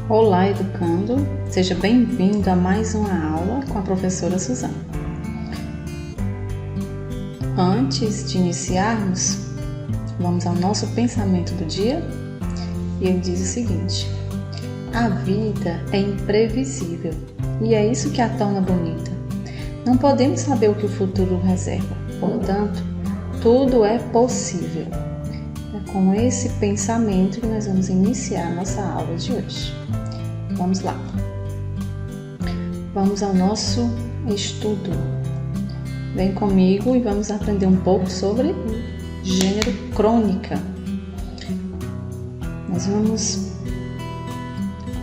Olá, educando! Seja bem-vindo a mais uma aula com a professora Suzana. Antes de iniciarmos, vamos ao nosso pensamento do dia e ele diz o seguinte: a vida é imprevisível e é isso que a torna bonita. Não podemos saber o que o futuro reserva, portanto, tudo é possível. É com esse pensamento que nós vamos iniciar a nossa aula de hoje. Vamos lá. Vamos ao nosso estudo. Vem comigo e vamos aprender um pouco sobre o gênero crônica. Nós vamos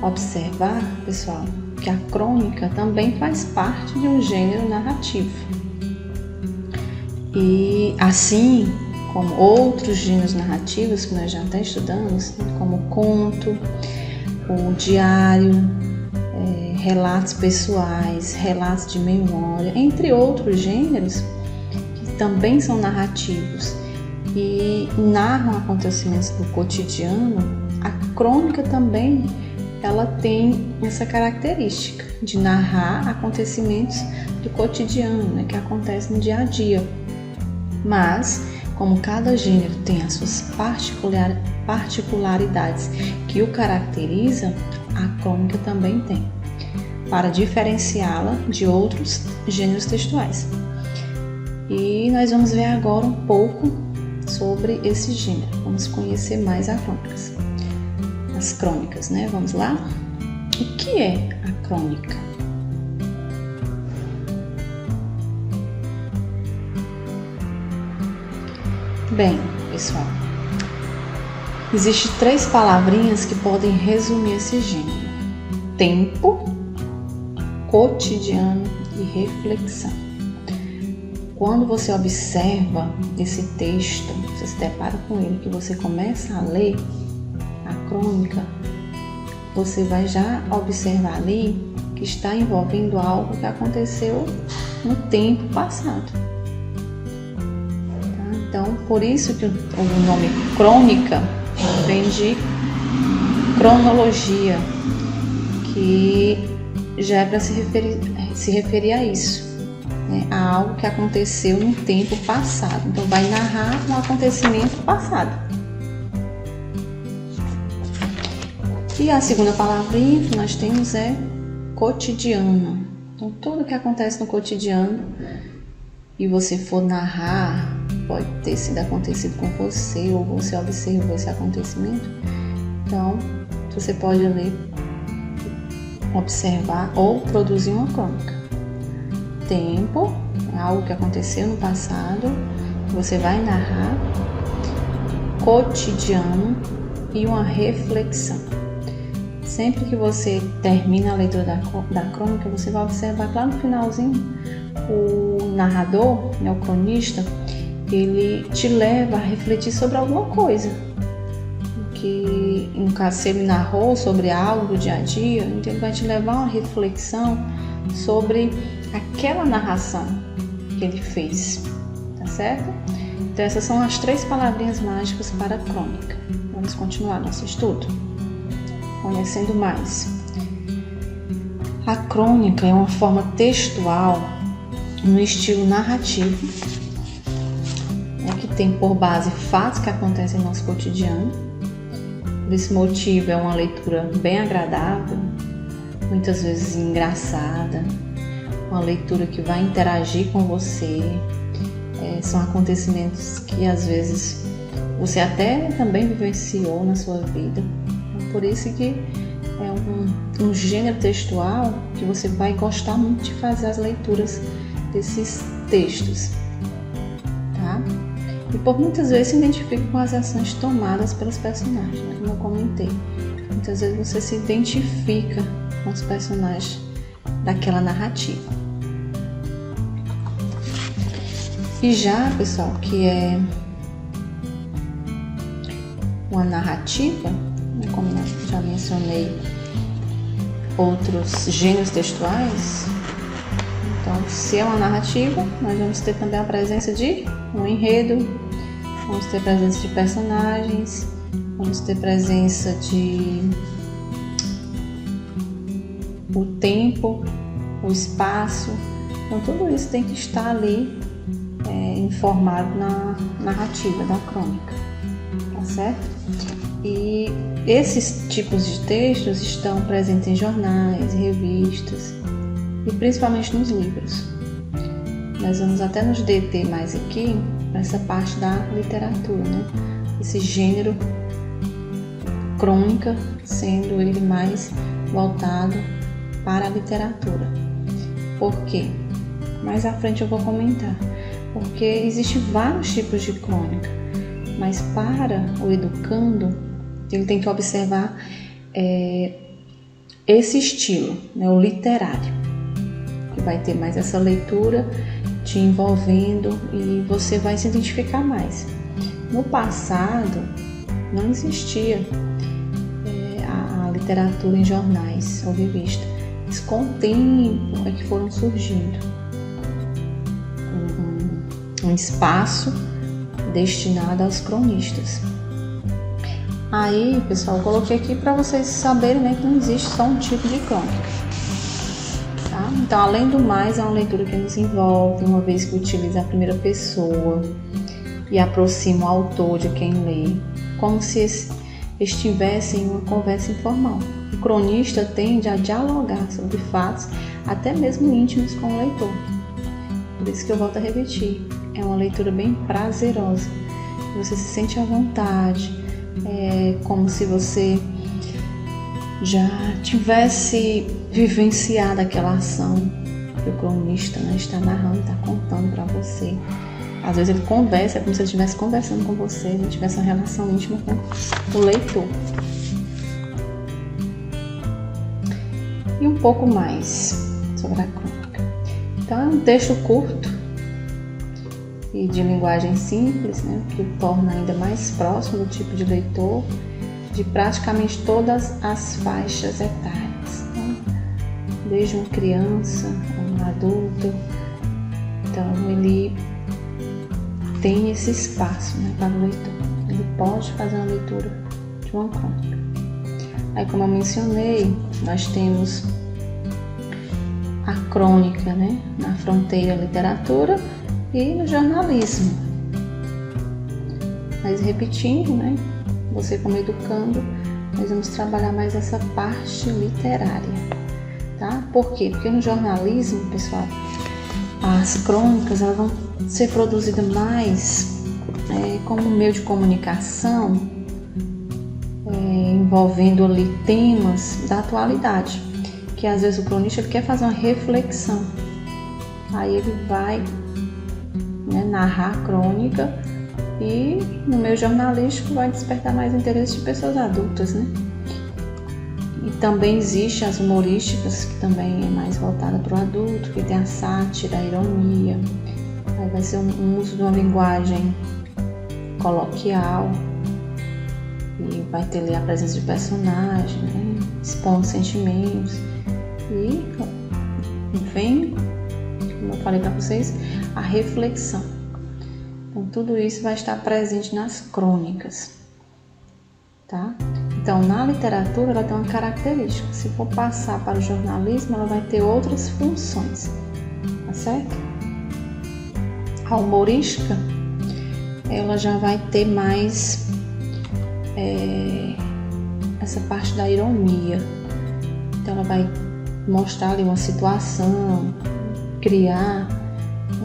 observar, pessoal, que a crônica também faz parte de um gênero narrativo. E assim como outros gêneros narrativos que nós já até estudamos, como o conto, o diário, relatos pessoais, relatos de memória, entre outros gêneros que também são narrativos e narram acontecimentos do cotidiano, a crônica também ela tem essa característica de narrar acontecimentos do cotidiano, que acontecem no dia a dia. Mas, como cada gênero tem as suas particularidades que o caracterizam, a crônica também tem, para diferenciá-la de outros gêneros textuais. E nós vamos ver agora um pouco sobre esse gênero. Vamos conhecer mais as crônicas, né? Vamos lá? O que é a crônica? Bem, pessoal, existem 3 palavrinhas que podem resumir esse gênero: tempo, cotidiano e reflexão. Quando você observa esse texto, você se depara com ele, que você começa a ler a crônica, você vai já observar ali que está envolvendo algo que aconteceu no tempo passado. Então, por isso que o nome crônica vem de cronologia, que já é para se referir a isso, né? A algo que aconteceu no tempo passado. Então, vai narrar um acontecimento passado. E a segunda palavrinha que nós temos é cotidiano. Então, tudo que acontece no cotidiano e você for narrar, pode ter sido acontecido com você ou você observou esse acontecimento. Então, você pode ler, observar ou produzir uma crônica. Tempo é algo que aconteceu no passado, que você vai narrar. Cotidiano e uma reflexão. Sempre que você termina a leitura da crônica, você vai observar que lá no finalzinho, o narrador, o cronista, ele te leva a refletir sobre alguma coisa. Que, no caso, se ele narrou sobre algo do dia a dia, então ele vai te levar a uma reflexão sobre aquela narração que ele fez, tá certo? Então essas são as 3 palavrinhas mágicas para a crônica. Vamos continuar nosso estudo, conhecendo mais. A crônica é uma forma textual no estilo narrativo, que tem por base fatos que acontecem no nosso cotidiano. Por esse motivo é uma leitura bem agradável, muitas vezes engraçada, uma leitura que vai interagir com você. São acontecimentos que às vezes você até também vivenciou na sua vida. Por isso que é um gênero textual que você vai gostar muito de fazer as leituras desses textos, tá? E por muitas vezes se identifica com as ações tomadas pelos personagens, né? Como eu comentei. Muitas vezes você se identifica com os personagens daquela narrativa. E já, pessoal, que é uma narrativa, né? Como eu já mencionei outros gêneros textuais, então se é uma narrativa, nós vamos ter também a presença de um enredo, vamos ter presença de personagens, vamos ter presença de o tempo, o espaço. Então tudo isso tem que estar ali informado na narrativa da crônica, tá certo? E esses tipos de textos estão presentes em jornais, revistas e principalmente nos livros. Nós vamos até nos deter mais aqui nessa parte da literatura, né? Esse gênero crônica sendo ele mais voltado para a literatura. Por quê? Mais à frente eu vou comentar. Porque existem vários tipos de crônica, mas para o educando, ele tem que observar esse estilo, né, o literário, que vai ter mais essa leitura te envolvendo e você vai se identificar mais. No passado, não existia a literatura em jornais ou revistas. Mas com o tempo é que foram surgindo um espaço destinado aos cronistas. Aí, pessoal, eu coloquei aqui para vocês saberem, né, que não existe só um tipo de crônica. Tá? Então, além do mais, é uma leitura que nos envolve, uma vez que utiliza a primeira pessoa e aproxima o autor de quem lê, como se estivesse em uma conversa informal. O cronista tende a dialogar sobre fatos, até mesmo íntimos, com o leitor. Por isso que eu volto a repetir, é uma leitura bem prazerosa. Você se sente à vontade, é como se você já tivesse vivenciado aquela ação que o cronista, né, está narrando, está contando para você. Às vezes ele conversa, é como se ele estivesse conversando com você, ele tivesse uma relação íntima com o leitor. E um pouco mais sobre a crônica. Então é um texto curto e de linguagem simples, né, que o torna ainda mais próximo do tipo de leitor de praticamente todas as faixas etárias, né? Desde uma criança a um adulto. Então ele tem esse espaço, né, para o leitor. Ele pode fazer uma leitura de uma crônica. Aí, como eu mencionei, nós temos a crônica, né, na fronteira literatura e no jornalismo. Mas repetindo, né, você como educando, nós vamos trabalhar mais essa parte literária, tá? Por quê? Porque no jornalismo, pessoal, as crônicas elas vão ser produzidas mais como meio de comunicação, envolvendo ali temas da atualidade, que às vezes o cronista ele quer fazer uma reflexão, aí ele vai, né, narrar a crônica e no meio jornalístico vai despertar mais interesse de pessoas adultas, né? E também existe as humorísticas, que também é mais voltada para o adulto, que tem a sátira, a ironia. Aí vai ser um uso de uma linguagem coloquial e vai ter ali a presença de personagem, né, expondo sentimentos. E vem, como eu falei para vocês, a reflexão. Então tudo isso vai estar presente nas crônicas, tá? Então na literatura ela tem uma característica, se for passar para o jornalismo ela vai ter outras funções, tá certo? A humorística ela já vai ter mais essa parte da ironia, então ela vai mostrar ali uma situação, criar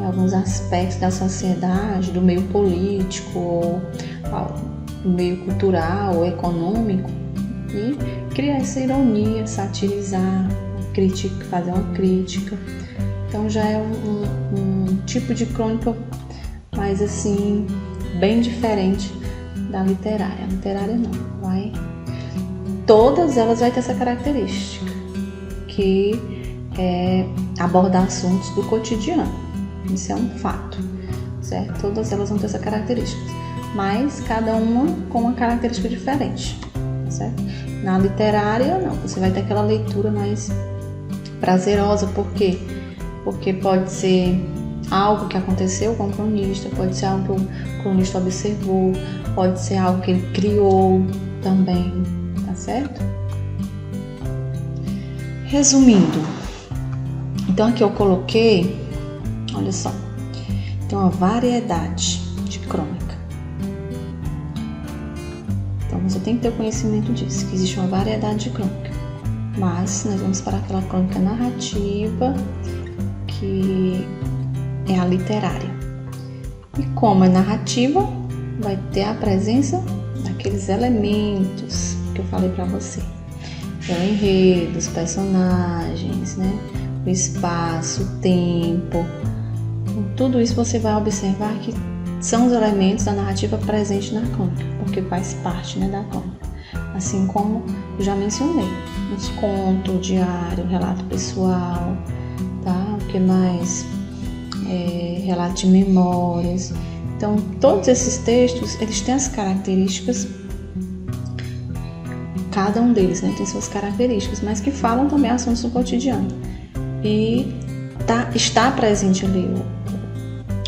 alguns aspectos da sociedade, do meio político, ou do meio cultural ou econômico, e criar essa ironia, satirizar, fazer uma crítica. Então já é um tipo de crônica mais assim, bem diferente da literária. A literária não, todas elas vão ter essa característica, que é abordar assuntos do cotidiano. Isso é um fato, certo? Todas elas vão ter essa característica, mas cada uma com uma característica diferente, certo? Na literária, não, você vai ter aquela leitura mais prazerosa. Por quê? Porque pode ser algo que aconteceu com o cronista, pode ser algo que o cronista observou, pode ser algo que ele criou também, tá certo? Resumindo, então aqui eu coloquei, olha só, tem uma variedade de crônica. Então você tem que ter conhecimento disso, que existe uma variedade de crônica. Mas nós vamos para aquela crônica narrativa, que é a literária. E como é narrativa, vai ter a presença daqueles elementos que eu falei para você. É o enredo, os personagens, né? O espaço, o tempo. Tudo isso você vai observar que são os elementos da narrativa presentes na crônica, porque faz parte, né, da crônica. Assim como eu já mencionei, os contos, o diário, o relato pessoal, tá? O que mais? Relato de memórias. Então, todos esses textos, eles têm as características, cada um deles, né, tem suas características, mas que falam também assuntos do cotidiano. E está presente ali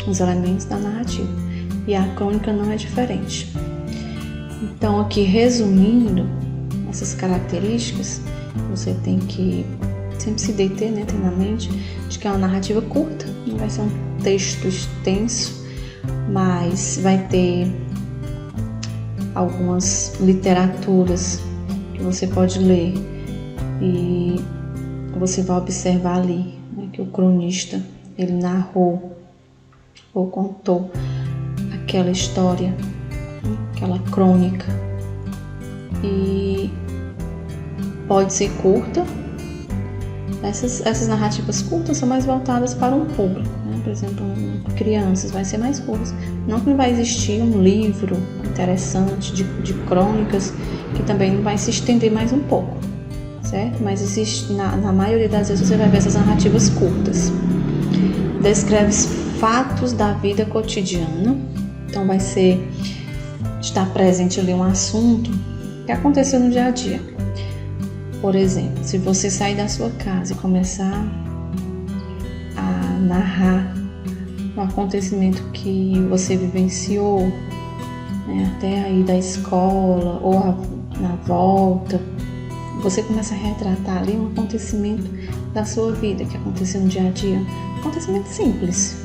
os elementos da narrativa. E a crônica não é diferente. Então, aqui resumindo essas características, você tem que sempre se deter, né, ter na mente de que é uma narrativa curta, não vai ser um texto extenso, mas vai ter algumas literaturas que você pode ler e você vai observar ali, né, que o cronista ele narrou ou contou aquela história, aquela crônica, e pode ser curta. Essas narrativas curtas são mais voltadas para um público, né? Por exemplo, crianças vai ser mais curtas. Não que não vai existir um livro interessante de crônicas que também vai se estender mais um pouco, certo? Mas existe, na maioria das vezes você vai ver essas narrativas curtas. Descreve fatos da vida cotidiana, então vai estar presente ali um assunto que aconteceu no dia a dia. Por exemplo, se você sair da sua casa e começar a narrar um acontecimento que você vivenciou, né, até aí da escola ou na volta, você começa a retratar ali um acontecimento da sua vida que aconteceu no dia a dia, um acontecimento simples.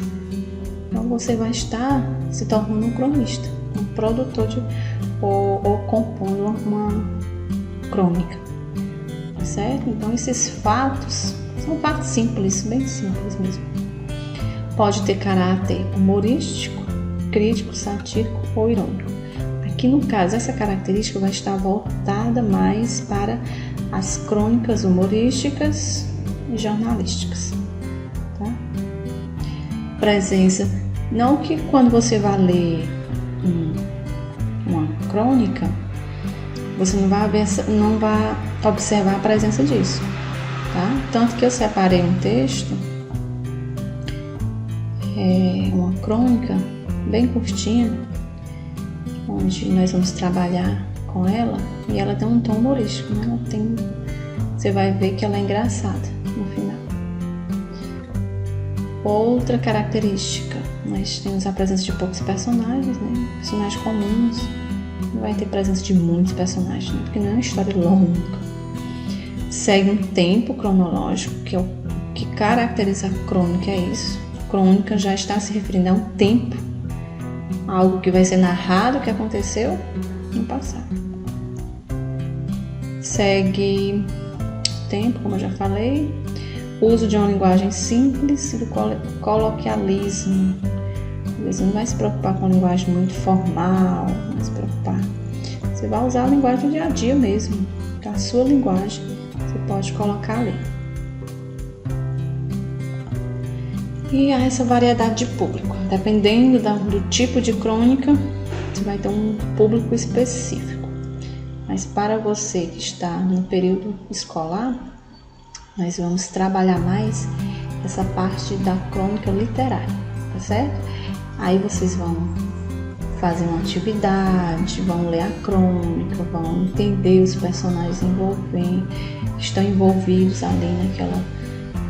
Então você vai estar se tornando um cronista, um produtor ou compondo uma crônica. Certo? Então esses fatos são fatos simples, bem simples mesmo. Pode ter caráter humorístico, crítico, satírico ou irônico. Aqui no caso, essa característica vai estar voltada mais para as crônicas humorísticas e jornalísticas. Tá? Presença, não que quando você vai ler uma crônica, você não vai observar a presença disso, tá? Tanto que eu separei um texto, uma crônica bem curtinha, onde nós vamos trabalhar com ela, e ela tem um tom humorístico, né? Você vai ver que ela é engraçada no final. Outra característica, nós temos a presença de poucos personagens, né? Personagens comuns. Não vai ter presença de muitos personagens, né? Porque não é uma história longa. Segue um tempo cronológico, que é o que caracteriza a crônica, é isso. Crônica já está se referindo a um tempo, algo que vai ser narrado, que aconteceu no passado. Segue tempo, como eu já falei, uso de uma linguagem simples e do coloquialismo. Você não vai se preocupar com a linguagem muito formal, não vai se preocupar. Você vai usar a linguagem do dia a dia mesmo, que é a sua linguagem, você pode colocar ali. E há essa variedade de público. Dependendo do tipo de crônica, você vai ter um público específico. Mas para você que está no período escolar, nós vamos trabalhar mais essa parte da crônica literária, tá certo? Aí vocês vão fazer uma atividade, vão ler a crônica, vão entender os personagens que estão envolvidos ali naquela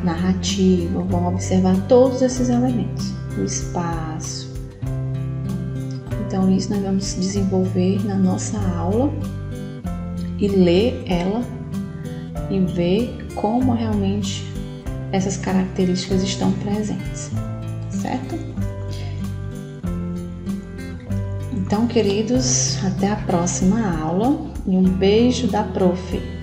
narrativa, vão observar todos esses elementos, o espaço. Então isso nós vamos desenvolver na nossa aula e ler ela e ver como realmente essas características estão presentes, certo? Então, queridos, até a próxima aula e um beijo da Prof.